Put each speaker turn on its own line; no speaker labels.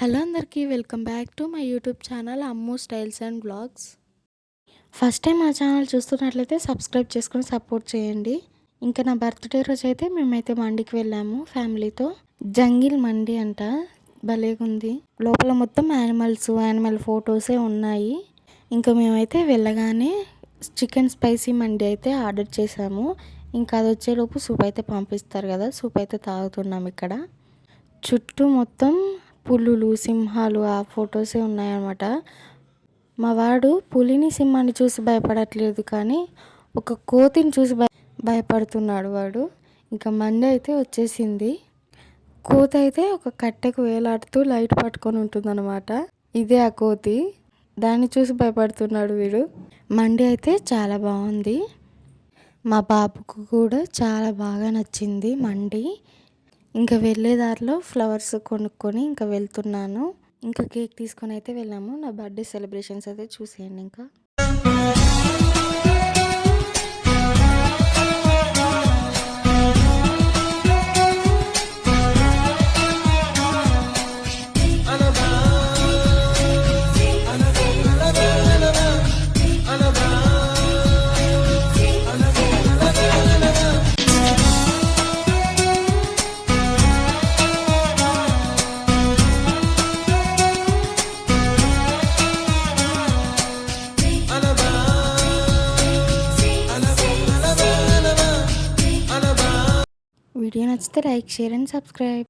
Hello అందరికీ welcome back to my YouTube channel Ammu styles and blogs. First time మా channel చూస్తున్నట్లయితే subscribe చేసుకొని support చేయండి. ఇంకా నా బర్త్డే రోజు అయితే మేమైతే మండికి వెళ్ళాము ఫ్యామిలీతో. జంగిల్ మండి అంట, భలేగుంది. లోపల మొత్తం యానిమల్ ఫొటోసే ఉన్నాయి. ఇంకా మేమైతే వెళ్ళగానే చికెన్ స్పైసీ మండి అయితే ఆర్డర్ చేసాము. ఇంకా అది వచ్చేలోపు సూప్ అయితే పంపిస్తారు కదా, సూప్ అయితే తాగుతున్నాం. ఇక్కడ చుట్టూ మొత్తం పులులు, సింహాలు ఆ ఫొటోసే ఉన్నాయన్నమాట. మా వాడు పులిని, సింహాన్ని చూసి భయపడట్లేదు, కానీ ఒక కోతిని చూసి భయపడుతున్నాడు వాడు. ఇంకా మండి అయితే వచ్చేసింది. కోతి అయితే ఒక కట్టెకు వేలాడుతూ లైట్ పట్టుకొని ఉంటుందన్నమాట. ఇదే ఆ కోతి, దాన్ని చూసి భయపడుతున్నాడు వీడు. మండి అయితే చాలా బాగుంది. మా బాబుకు కూడా చాలా బాగా నచ్చింది మండి. ఇంకా వెళ్ళే దారిలో ఫ్లవర్స్ కొనుక్కొని ఇంకా వెళ్తున్నాను. ఇంకా కేక్ తీసుకొని అయితే వెళ్ళాము. నా బర్త్డే సెలబ్రేషన్స్ అయితే చూసేయండి. ఇంకా వీడియో నచ్చితే లైక్, షేర్ అండ్ సబ్స్క్రైబ్.